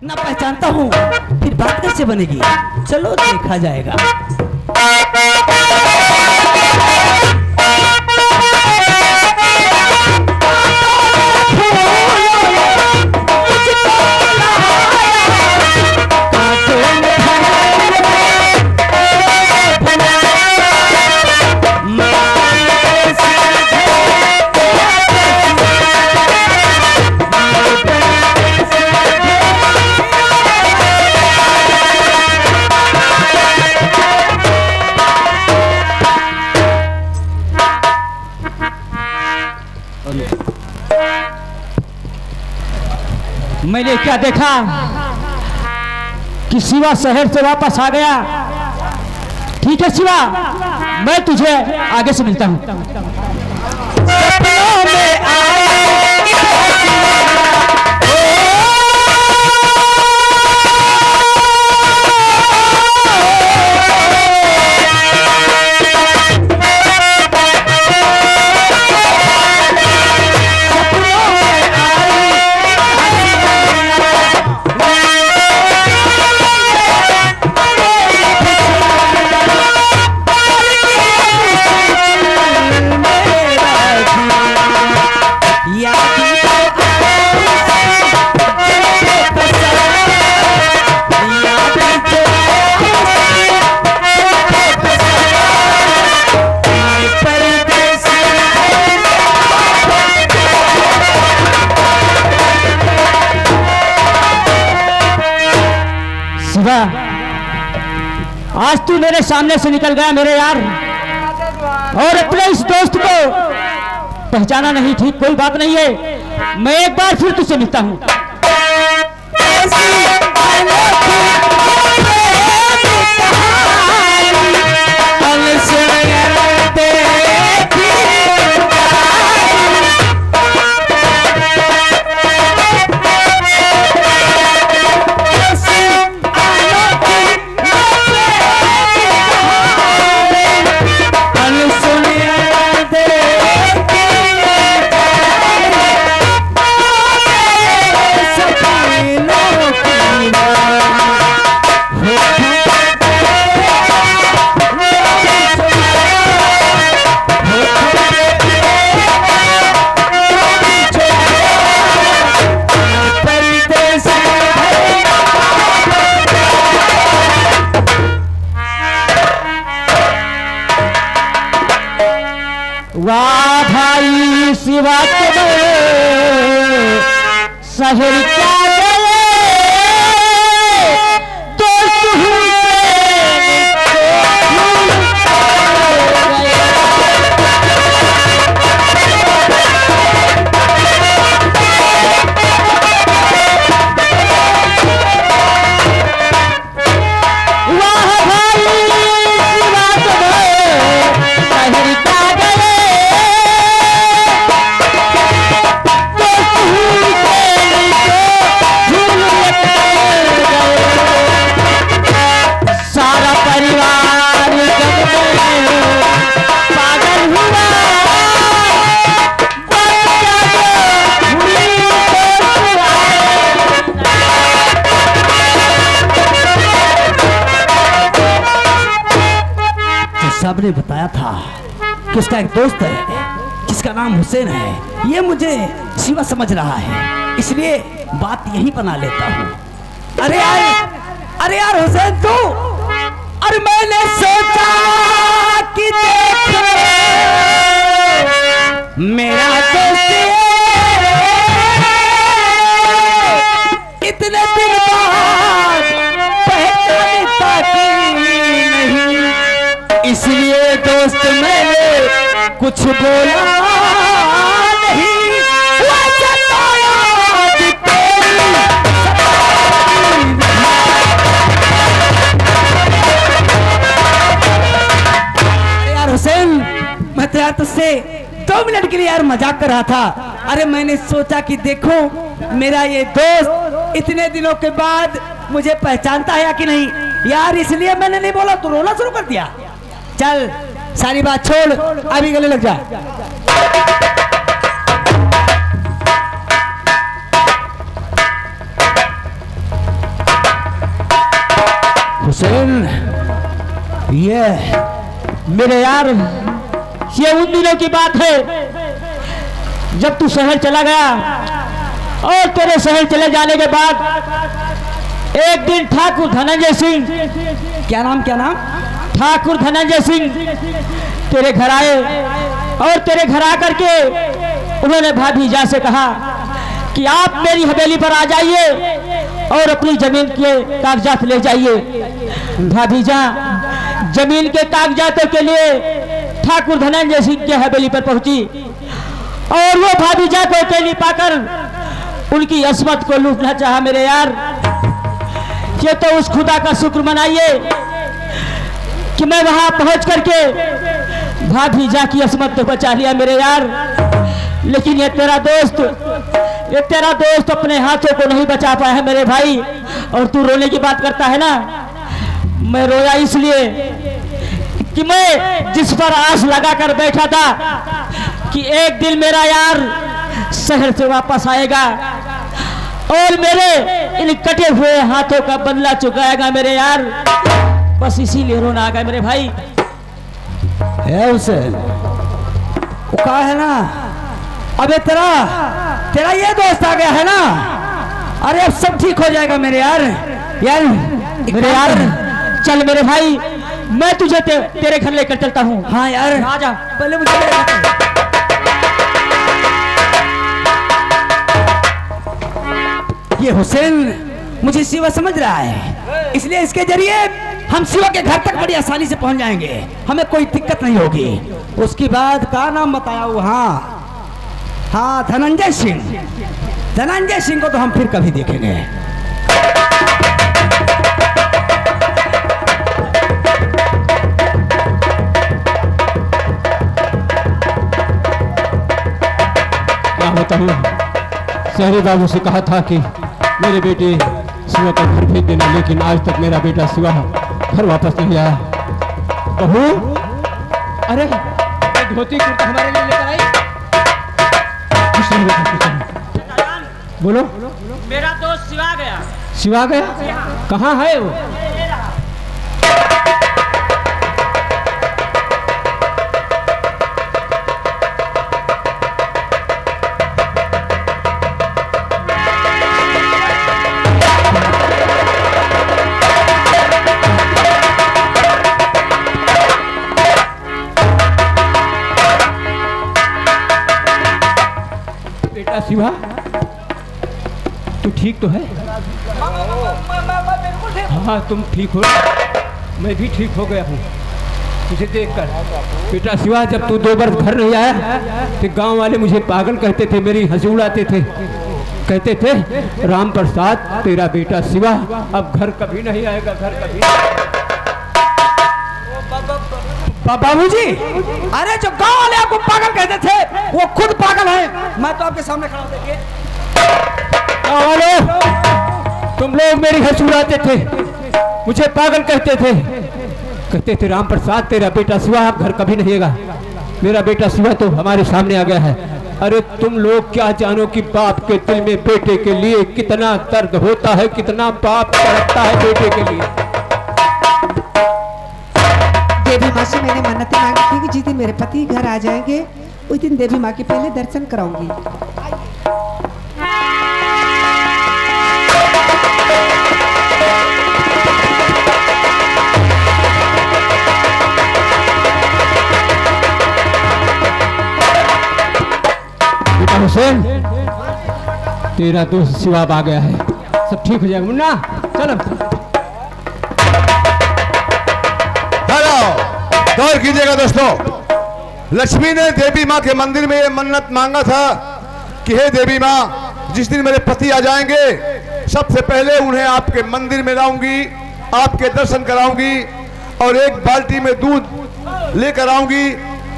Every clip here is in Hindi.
ना पहचानता हूँ, फिर बात कैसे बनेगी? चलो देखा जाएगा। मैंने क्या देखा कि शिवा शहर से वापस आ गया। ठीक है शिवा, मैं तुझे आगे से मिलता हूं। आज तू मेरे सामने से निकल गया मेरे यार, और अपने इस दोस्त को पहचाना नहीं। ठीक, कोई बात नहीं है, मैं एक बार फिर तुझसे मिलता हूं। वाह भाई शिवा शहर क्या साहब ने बताया था कि उसका एक दोस्त है जिसका नाम हुसैन है। ये मुझे शिवा समझ रहा है, इसलिए बात यही बना लेता हूँ। अरे यार हुसैन तू, अरे मैंने सोचा कि देख मेरा दोस्त इतने दिन बाद पहचानता कि नहीं, इसलिए दोस्त मैंने कुछ बोला नहीं। यार हुसैन, मैं तो यार तुझसे 2 मिनट के लिए यार मजाक कर रहा था। अरे मैंने सोचा कि देखो मेरा ये दोस्त इतने दिनों के बाद मुझे पहचानता है या कि नहीं यार, इसलिए मैंने नहीं बोला। तो रोना शुरू कर दिया। चल सारी बात छोड़, अभी गले लग जा। ये मेरे यार, ये उन दिनों की बात है जब तू शहर चला गया, और तेरे शहर चले जाने के बाद एक दिन ठाकुर धनंजय सिंह, क्या नाम ठाकुर धनंजय सिंह तेरे घर आए, और तेरे घर आकर के उन्होंने भाभीजा से कहा कि आप मेरी हवेली पर आ जाइए और अपनी जमीन के कागजात ले जाइए। भाभीजा जमीन के कागजातों के लिए ठाकुर धनंजय सिंह के हवेली पर पहुंची, और वो भाभीजा को अकेली पाकर उनकी अस्मत को लूटना चाहा। मेरे यार, ये तो उस खुदा का शुक्र मनाइए कि मैं वहां पहुंच करके भाभीजा की अस्मत तो बचा लिया मेरे यार। लेकिन ये तेरा दोस्त अपने हाथों को नहीं बचा पाया है मेरे भाई। और तू रोने की बात करता है ना, मैं रोया इसलिए कि मैं जिस पर आस लगा कर बैठा था कि एक दिन मेरा यार शहर से वापस आएगा और मेरे इन कटे हुए हाथों का बदला चुकाएगा मेरे यार, बस इसीलिए रोना आ गया मेरे भाई। है उसे वो कहा है ना, अबे तेरा ये दोस्त आ गया है ना, अरे अब सब ठीक हो जाएगा मेरे यार। मेरे यार चल मेरे भाई, मैं तुझे तेरे घर लेकर चलता हूँ। हाँ यार, आ जा। पहले मुझे ये हुसैन मुझे शिवा समझ रहा है, इसलिए इसके जरिए हम शिवा के घर तक बड़ी आसानी से पहुंच जाएंगे, हमें कोई दिक्कत नहीं होगी। उसके बाद का नाम बताया वो? हाँ धनंजय सिंह को तो हम फिर कभी देखेंगे। क्या बताऊं, शहरी बाबू से कहा था कि मेरे बेटे शिवा का घर भेज देना, लेकिन आज तक मेरा बेटा शिवा घर वापस नहीं आया। बहू, अरे धोती कुर्ता हमारे लिए लेकर आई। बोलो। मेरा दोस्त शिवा गया? कहाँ है वो? बेटा शिवा, तू ठीक तो है? हाँ तुम ठीक हो, मैं भी ठीक हो गया हूँ तुझे देखकर। बेटा शिवा, जब तू 2 वर्ष घर नहीं आया तो गांव वाले मुझे पागल कहते थे, मेरी हंसी उड़ाते थे, कहते थे राम प्रसाद तेरा बेटा शिवा अब घर कभी नहीं आएगा, घर कभी। बाबूजी, अरे जो गांव वाले आपको पागल कहते थे वो खुद पागल है। मैं तो आपके सामने खड़ा हूं, देखिए। गांव वाले, तुम लोग मेरी हंसी उड़ाते थे, मुझे पागल कहते थे राम प्रसाद तेरा बेटा शिवा अब घर कभी नहीं आएगा। मेरा बेटा शिवा तो हमारे सामने आ गया है। अरे तुम लोग क्या जानो कि बाप के दिल में बेटे के लिए कितना दर्द होता है, कितना बाप तड़पता है बेटे के लिए। देवी माँ से मैंने मन्नतें मांगी थी कि जिस दिन मेरे पति घर आ जाएंगे उस दिन देवी माँ के पहले दर्शन कराऊंगी। बेटा हुसैन, तेरा दोस्त शिवा आ गया है, सब ठीक हो जाएगा। मुन्ना चलो। गौर कीजिएगा दोस्तों, लक्ष्मी ने देवी माँ के मंदिर में ये मन्नत मांगा था कि हे देवी माँ, जिस दिन मेरे पति आ जाएंगे सबसे पहले उन्हें आपके मंदिर में लाऊंगी, आपके दर्शन कराऊंगी और एक बाल्टी में दूध लेकर आऊंगी।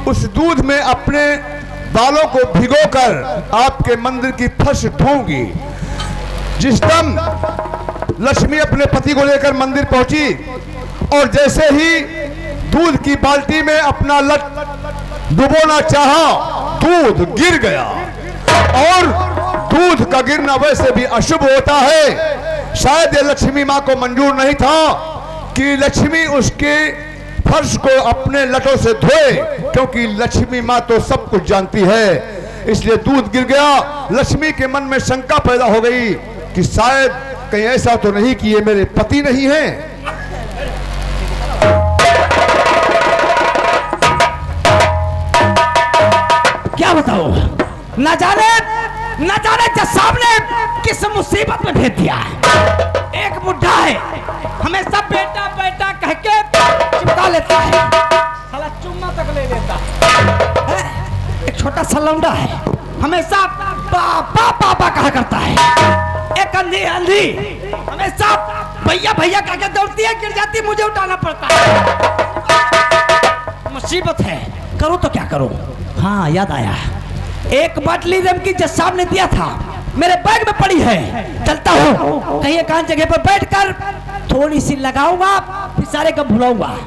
उस दूध में अपने बालों को भिगोकर आपके मंदिर की फर्श धोऊंगी। जिस दम लक्ष्मी अपने पति को लेकर मंदिर पहुंची और जैसे ही दूध की बाल्टी में अपना लट डुबोना चाहा, दूध गिर गया। और दूध का गिरना वैसे भी अशुभ होता है, शायद ये लक्ष्मी माँ को मंजूर नहीं था कि लक्ष्मी उसके फर्श को अपने लटों से धोए, क्योंकि लक्ष्मी माँ तो सब कुछ जानती है। इसलिए दूध गिर गया। लक्ष्मी के मन में शंका पैदा हो गई कि शायद कहीं ऐसा तो नहीं कि ये मेरे पति नहीं हैं। क्या बताओ, न जाने जसाब ने किस मुसीबत में भेज दिया है। एक बुढ़ा है, हमेशा बेटा बेटा कह के चिपका लेता है, साला चुम्मा तक ले लेता है। एक छोटा सा लौंडा है, हमेशा पापा पापा कहा करता है। एक अंधी हमेशा भैया भैया कह के दौड़ती है, गिर जाती, मुझे उठाना पड़ता है। मुसीबत है, करूँ तो क्या करूँ। हाँ, याद आया, एक बाटली रम की जसाब ने दिया था, मेरे बैग में पड़ी है। चलता हूँ कहीं एकांत जगह पर बैठकर थोड़ी सी लगाऊंगा, फिर सारे को भुलाऊंगा।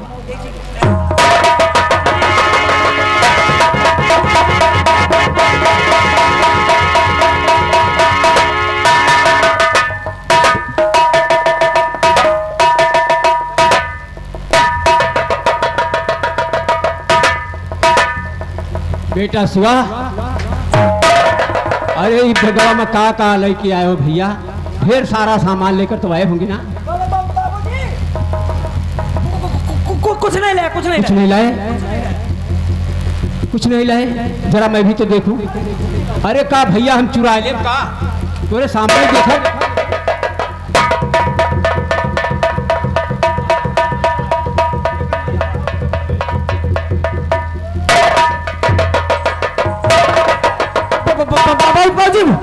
बेटा शिवा, अरे भगवा में कहा लेके आए हो भैया? फिर सारा सामान लेकर तो आए होंगे ना? कुछ नहीं लाए, कुछ नहीं लाए। जरा मैं भी तो देखूं। अरे का भैया हम चुरा ले का तोरे सामने देखो।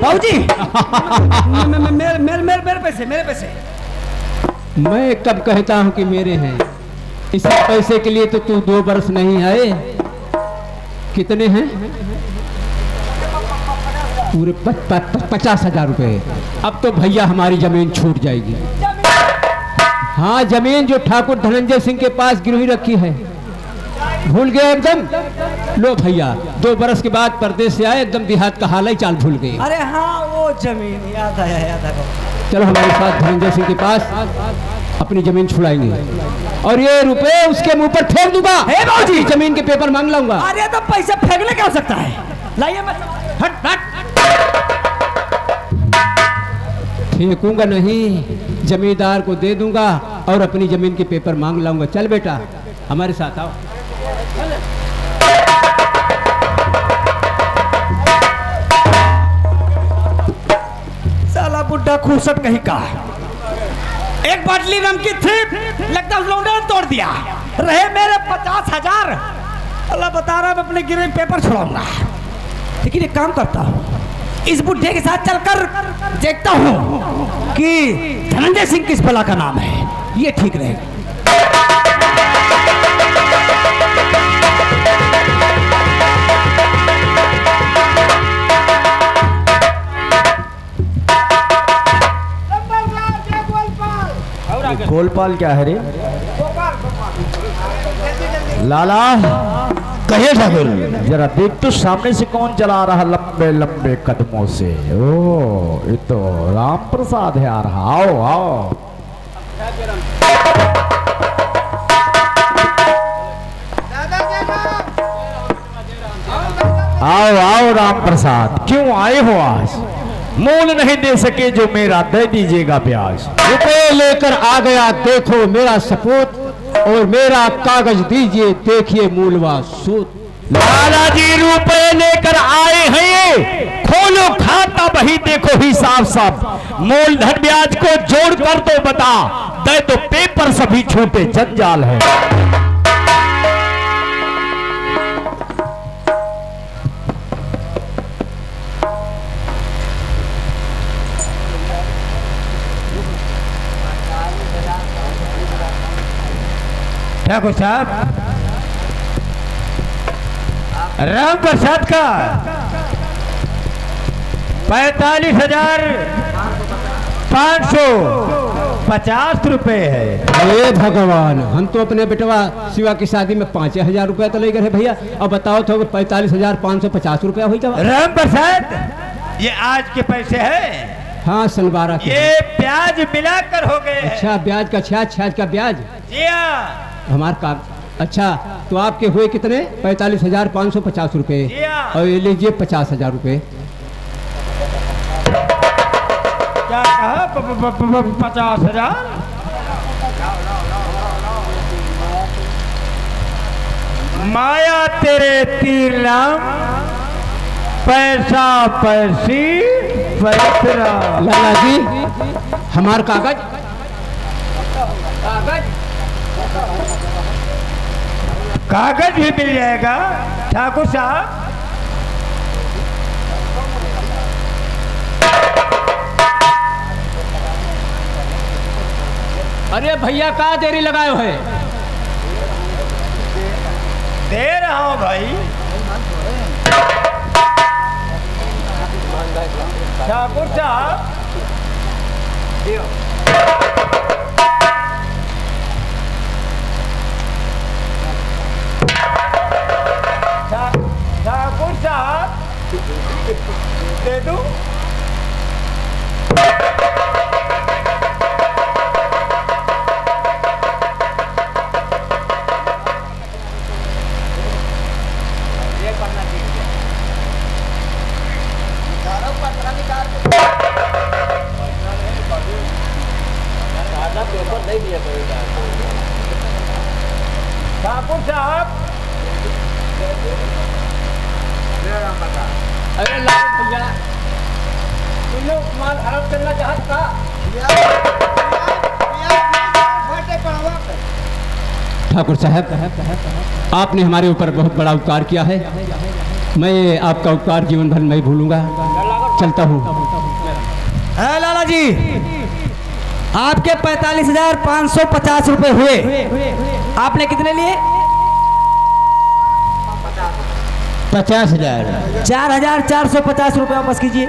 बाबूजी मेरे पैसे। मैं कब कहता हूं कि मेरे हैं? इस पैसे के लिए तो तू 2 बरस नहीं आए। कितने हैं? पूरे 50,000 रुपए। अब तो भैया हमारी जमीन छूट जाएगी। हाँ, जमीन जो ठाकुर धनंजय सिंह के पास गिरवी रखी है, भूल गए एकदम। लो भैया, 2 बरस के बाद परदेश से आए, एकदम देहात का हाल ही चाल भूल गए। अरे हाँ, वो जमीन याद आया। चलो हमारे साथ धनंजय सिंह के पास अपनी जमीन छुड़ाएंगे और ये रुपए उसके मुंह पर फेंक दूंगा। हे बाबूजी, जमीन के पेपर मांग लाऊंगा। अरे तो पैसे फेंकने क्या हो सकता है? लाइए, मैं फेंकूंगा नहीं, जमींदार को दे दूंगा और अपनी जमीन के पेपर मांग लाऊंगा। चल बेटा, हमारे साथ आओ। साला बुड्ढा खूसट कहीं का। एक बाटली रम की थी, लगता है उस लौंडे ने तोड़ दिया। रहे मेरे 50,000। अल्लाह बता रहा, मैं अपने गिरे पेपर छुड़ाऊंगा। लेकिन एक काम करता हूँ, इस बुढ़े के साथ चलकर देखता हूँ कि धनंजय सिंह किस भला का नाम है। ये ठीक रहेगा। गोलपाल क्या है रे? लाला कहिए ठाकुर। जरा देख तो सामने से कौन चला रहा लंबे लंबे कदमों से? ओ, ये तो राम प्रसाद है आ रहा। आओ आओ। आओ आओ राम प्रसाद, क्यों आए हो आज? मूल नहीं दे सके जो मेरा, दे दीजिएगा ब्याज। रुपए लेकर आ गया, देखो मेरा सपूत और मेरा कागज दीजिए, देखिए मूलवा सूत। लाला जी रुपए लेकर आए हैं, खोलो खाता वही देखो हिसाब साफ। मूलधन ब्याज को जोड़ कर तो बता दे, तो पेपर सभी छूटे जंजाल है। ठाकुर साहब, राम प्रसाद का 45,550 रुपए है। हे भगवान, हम तो अपने बेटवा शिवा की शादी में 5,000 रुपया तो ले गए भैया। अब बताओ तो 45,550 रुपया हो जाए। राम प्रसाद, ये आज के पैसे है? हाँ, सलवारा के। ये ब्याज मिलाकर हो गए। अच्छा, ब्याज का छाछ का ब्याज। जी हाँ। हमारे अच्छा, तो आपके हुए कितने? 45,550 रुपये। और ये लीजिए 50,000 रुपये। क्या कहा? 50,000? माया तेरे तीर नाम, पैसा पैसी पैसरा। लाला जी, हमार कागज कागज भी मिल जाएगा ठाकुर साहब। अरे भैया, का देरी लगाए हुए? दे रहा हूँ भाई। ठाकुर साहब ठाकुर साहब दे दूं? ठाकुर साहब, अरे लाल भैया, तुम लोग माल हड़प करना चाहत का? ठाकुर साहब, आपने हमारे ऊपर बहुत बड़ा उपकार किया है। मैं आपका उपकार जीवन भर नहीं भूलूंगा। चलता हूँ। लाला जी, आपके 45,550 रुपए हुए। आपने कितने लिए? 50,000। 4,450 रुपए वापस कीजिए।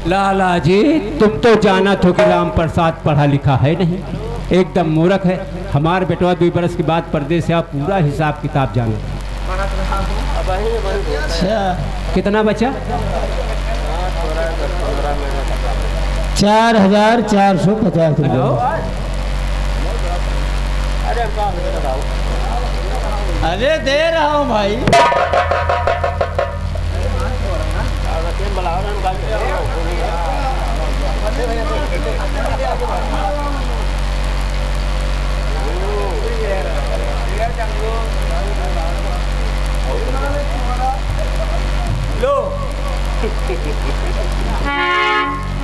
लाला जी, तुम तो जाना हो कि राम प्रसाद पढ़ा लिखा है नहीं, एकदम मूर्ख है। हमारे बेटवा 2 बरस के बाद परदेश से आप पूरा हिसाब किताब जाना। अच्छा, कितना बचा? 4,450 रुपये। अरे दे रहा हूँ भाई। लो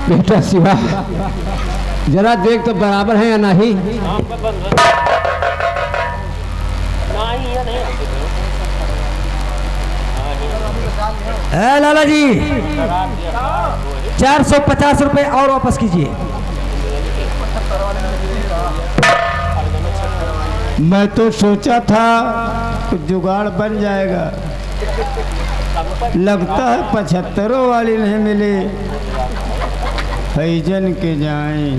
बेटा शिवा, जरा देख तो बराबर है या नहीं? लाला जी, 450 रुपए और वापस कीजिए। मैं तो सोचा था कुछ जुगाड़ बन जाएगा, लगता है 75 वाली नहीं मिली। फैजन के जाएं।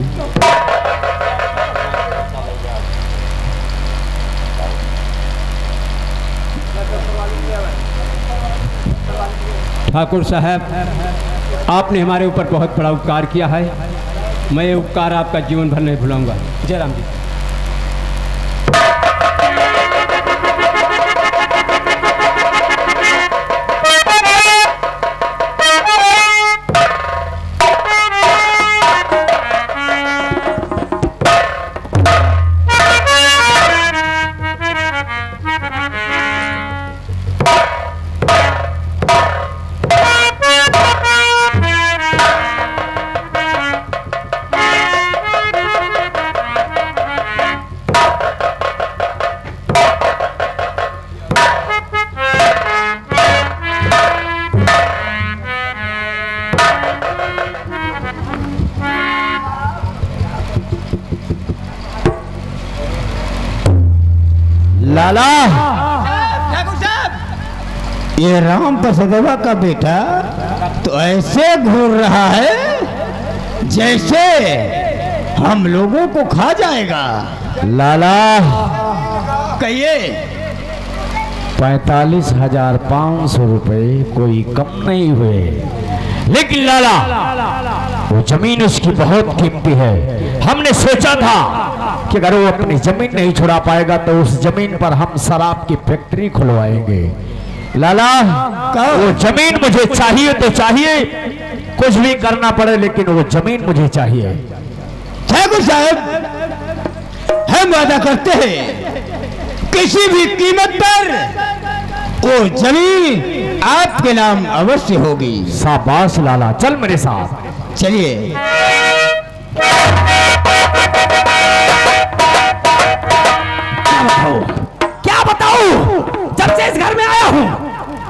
ठाकुर साहब, आपने हमारे ऊपर बहुत बड़ा उपकार किया है। मैं ये उपकार आपका जीवन भर नहीं भूलूंगा। जय राम जी। लाला, ये राम प्रसादवा का बेटा तो ऐसे घूर रहा है जैसे हम लोगों को खा जाएगा। लाला, कहिए। 45,500 रुपए कोई कम नहीं हुए, लेकिन लाला वो जमीन उसकी बहुत कीमती है। हमने सोचा था कि अगर वो अपनी जमीन नहीं छुड़ा पाएगा तो उस जमीन पर हम शराब की फैक्ट्री खुलवाएंगे। लाला वो जमीन मुझे चाहिए तो चाहिए, कुछ भी करना पड़े लेकिन वो जमीन मुझे चाहिए। ठाकुर साहब, हम वादा करते हैं किसी भी कीमत पर वो जमीन आपके नाम अवश्य होगी। शाबाश लाला, चल मेरे साथ। चलिए। क्या बताऊं? जब से इस घर में आया हूं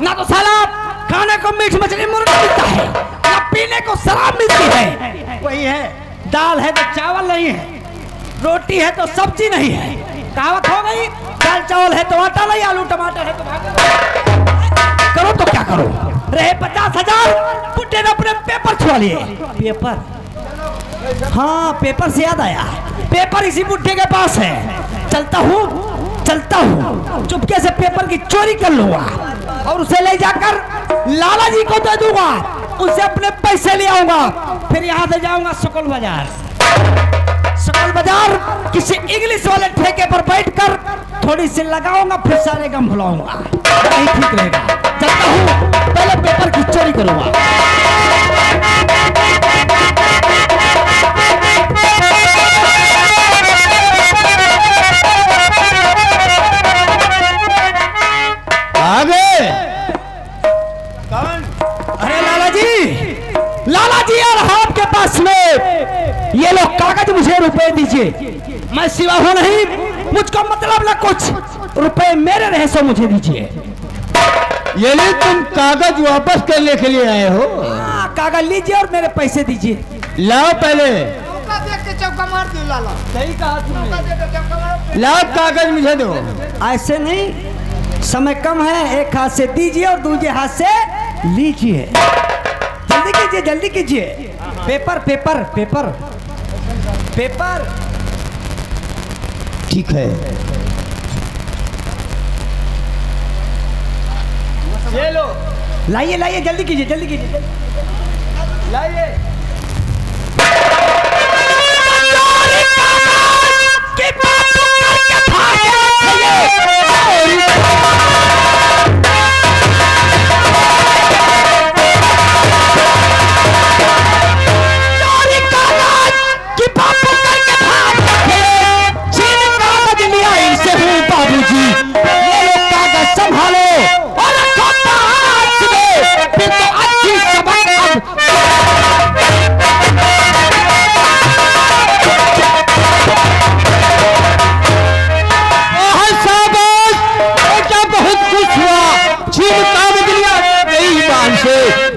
ना तो साला खाने को मीट मछली मुर्गा मिलता है, ना पीने को शराब मिलती है। वही है, दाल है तो चावल नहीं है, रोटी है तो सब्जी नहीं है। कहावत हो गई, दाल चावल है तो आटा नहीं, आलू टमाटर है तो भागो। करो तो क्या करो? रहे 50,000, बुड्ढे ने अपने पेपर छुआ लिए। पेपर? हाँ, पेपर से याद आया, पेपर इसी बुड्ढे के पास है। चलता हूँ, चुपके से पेपर की चोरी कर लूंगा और उसे ले जाकर लाला जी को दे दूंगा, उसे अपने पैसे ले आऊंगा। फिर यहाँ से जाऊंगा सकल बाजार, किसी इंग्लिश वाले ठेके पर बैठकर थोड़ी सी लगाऊंगा, फिर सारे गम भुलाऊंगा। यही ठीक रहेगा। चलता हूँ, पहले पेपर की चोरी करूंगा। आगे कौन? अरे लाला जी यार, आपके पास में ये लो कागज, मुझे रुपए दीजिए। मैं सिवा हूं नहीं, मुझको मतलब ना कुछ, रुपए मेरे रहे सो मुझे दीजिए। ये ले, तुम कागज वापस करने के लिए आए हो? कागज लीजिए और मेरे पैसे दीजिए। लाओ पहले। चौका मार दियो लाला। सही कहा तुमने। लाओ कागज मुझे दो। ऐसे नहीं, समय कम है, एक हाथ से दीजिए और दूसरे हाथ से लीजिए। जल्दी कीजिए, जल्दी कीजिए। Paper paper paper paper. ठीक है, ये लो। लाइए लाइए, जल्दी कीजिए, जल्दी कीजिए, लाइए।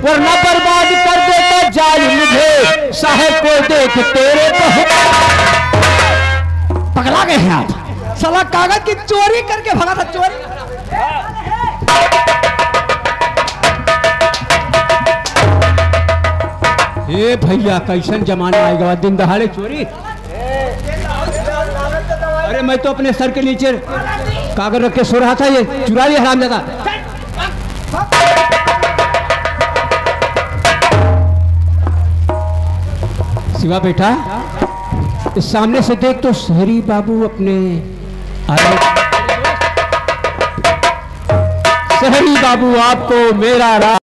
वरना बर्बाद कर देता जालिम मुझे, साहब को देख तेरे पगला गए हैं आप। साला कागज की चोरी करके भगा था। चोरी ए भैया, कैसन जमाना आएगा, दिन दहाड़े चोरी। अरे मैं तो अपने सर के नीचे कागज रख के सो रहा था, ये चुरा लिया हरामजादा। शिवा बेटा, इस सामने से देख तो शहरी बाबू अपने शहरी बाबू आपको मेरा